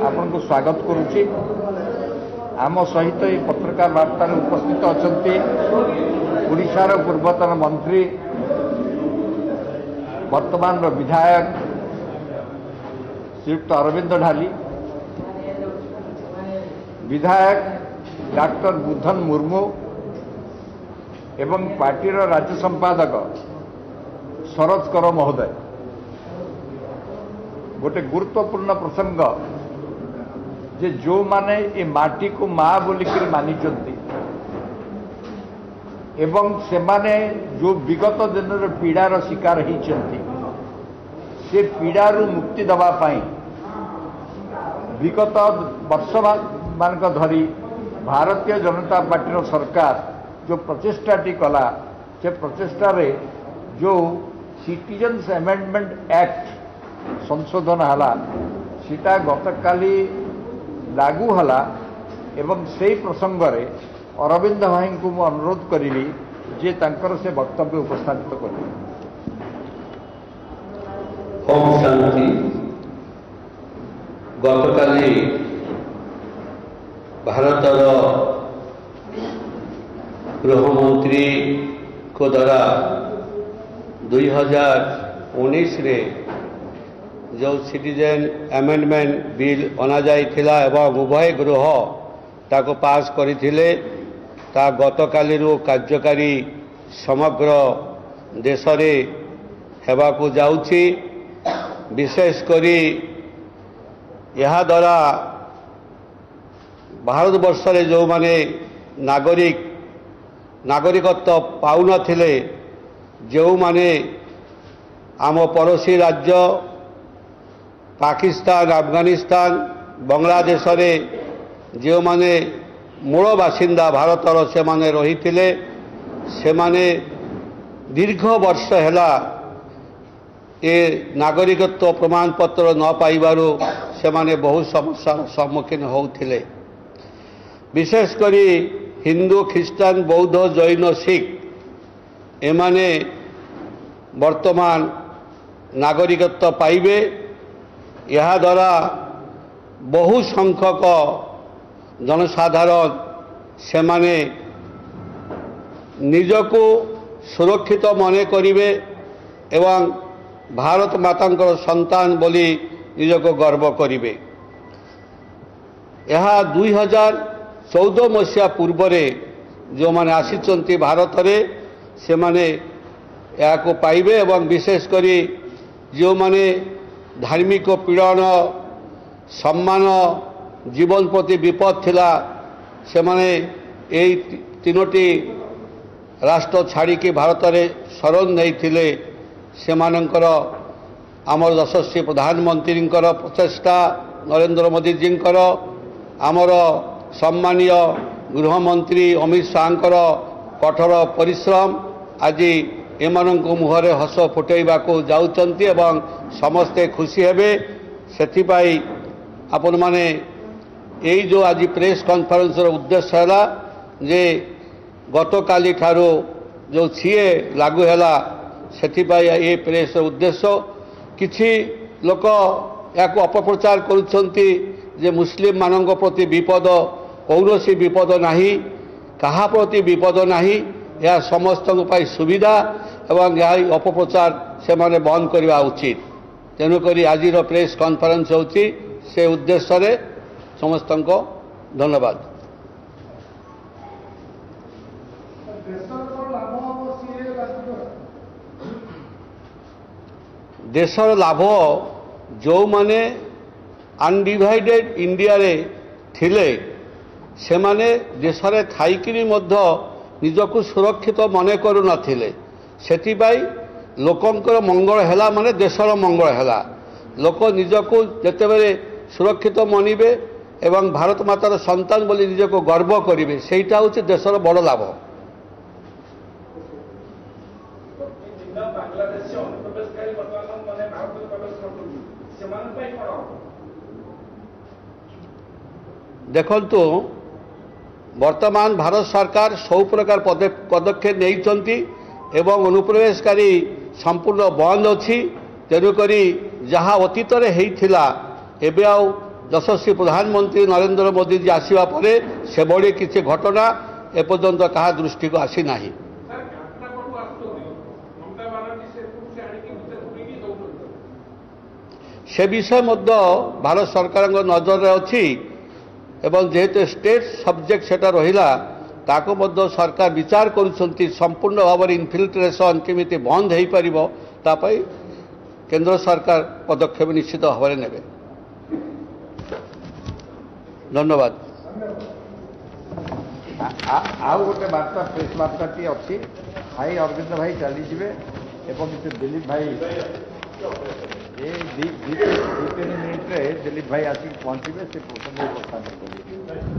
आपको स्वागत करुच्ची। आम सहित ये पत्रकार वार्ता उपस्थित अच्छा ओडिशार पूर्वतन मंत्री वर्तमान विधायक श्रीयुक्त अरविंद ढाली, विधायक डॉक्टर बुधन मुर्मू एवं पार्टीर राज्य संपादक शरद कर महोदय। गोटे गुरुत्वपूर्ण प्रसंग जे जो माने ए माटी को माँ बोलिक मानी एवं से माने जो विगत दिन पीड़ार शिकार होती से पीड़ारू मुक्ति दवा पाई विगत वर्ष मान धरी भारतीय जनता पार्टी सरकार जो प्रचेष्टाटी कला से प्रचेष्टारे जो सिटीजन्स अमेंडमेंट एक्ट संशोधन हला सीटा गतकाली लागू हला एवं से प्रसंग रे अरविंद भाई को मु अनुरोध करी जे तांकर से वक्तव्य उपस्थापित करें। ओम शांति। गतकाली भारतर गृहमंत्री को द्वारा 2019 रे जो सिटीजन अमेंडमेंट बिल अना जाइथिला एवं उभय गृह ताको पास करिथिले ता गतकाली कार्यकारी समग्र देश रे हेबाकू जाउछि। विशेष करी यह द्वारा भारत वर्ष रे जो माने नागरिकत्व पाउन थिले जो माने आम पड़ोसी राज्य पाकिस्तान अफगानिस्तान बांग्लादेश रे जो माने मूल बासिंदा भारतर से माने रही थिले से माने दीर्घ वर्ष हैला ए नागरिकत्व प्रमाण पत्र न पाइबारु से माने बहुत समस्यार सम्मुखीन होउथिले। विशेष करी हिंदू ख्रिस्टान बौद्ध जैन सिख एमाने वर्तमान नागरिकत्व पाइबे। यह द्वारा बहु संख्यक जनसाधारण से माने निजको सुरक्षित मने करिवे एवं भारत मातांकर संतान बोली निजको गर्व करिवे। यह 2014 मसीहा पूर्वरे जो माने आसीचंती भारत रे से माने या को पाइबे एवं विशेष करी जो माने धार्मिक पीड़न सम्मान जीवन प्रति विपद थिला से माने एई तीनोटी राष्ट्र छाड़ी के भारत रे शरण नहीं थिले से मानकर आमर यशस्वी प्रधानमंत्री प्रचेष्टा नरेंद्र मोदी जी आमर सम्मानीय गृहमंत्री अमित शाह कठोर परिश्रम आज एमानक मुहरे हस फुटेबा को जाउचंती एवं समस्ते खुशी हेबे। सेथिपाई आपण माने यही जो आज प्रेस कॉन्फ्रेंस उद्देश्य है जे गतकाली ठारो जो सीए लागू हैला सेथिपाई ये प्रेस उद्देश्य किछि लोक या अपप्रचार करुछंती जे मुस्लिम मानक प्रति विपद कौनसी विपद नाही कहा प्रति विपद नाही यह समस्त सुविधा एवं यह अपप्रचार से माने बंद करवा उचित। तेणुक आज प्रेस कॉन्फ्रेंस होची से उद्देश्य रे समस्त को धन्यवाद। देशर लाभ जो माने अनडिवाइडेड इंडिया रे थिले से माने देश रे थाइकिरी मध्य निजको सुरक्षित मने करू नथिले। सेतिबाई लोकंकर मंगल हैला माने देशर मंगल हैला। लोक निजको जेतेबेले सुरक्षित मनिबे एवं भारत मातार संतान बोली निजको गर्व करिवे सेटा होछि देशर बड़ लाभ। देखंतु वर्तमान भारत सरकार सब प्रकार पदक्षेप नहीं एवं अनुप्रवेशकारी संपूर्ण बंद अच्छी। तेणुक जहाँ अतीत होता एवं যশস্বী প্রধানমন্ত্রী নরেন্দ্র মোদীজি আসিবা পরে সেভଳି কিছু ঘটনা এপর্যন্ত কাহা দৃষ্টিକୁ আসি ନାହିଁ। সে বিষয় মধ্যে ভারত সরকারଙ୍କ নজরে ଅଛି এবং যেহেতু স্টেট সবজেক্ট সেটা রহিলা তাকে মধ্যে সরকার বিচার করুଛନ୍ତି সম্পূর্ণ ভাবে ইনফিল্ট্রেশন কেমিতি বন্ধ হয়ে পারিব তা পাই কেন্দ্র সরকার পদক্ষেপ নিশ্চিত ভাবে নেবে। ধন্যবাদ। ଆଉ ଗୋଟେ ବାର୍ତ୍ତା ପ୍ରେସ୍ ବାର୍ତ୍ତାଟି ଅଛି। ଭାଇ ଅରବିନ୍ଦ ଭାଇ ଚାଲିଯିବେ ଏବଂ ସେ ଦିଲ୍ଲୀପ ଭାଇ ଏ ଦୁଇ ତିନି ମିନିଟ୍ରେ ଦିଲ୍ଲୀପ ଭାଇ ଆସିକି ପହଞ୍ଚିବେ। ସେ ପ୍ରସଙ୍ଗ ଉପସ୍ଥାପନ କରିବେ।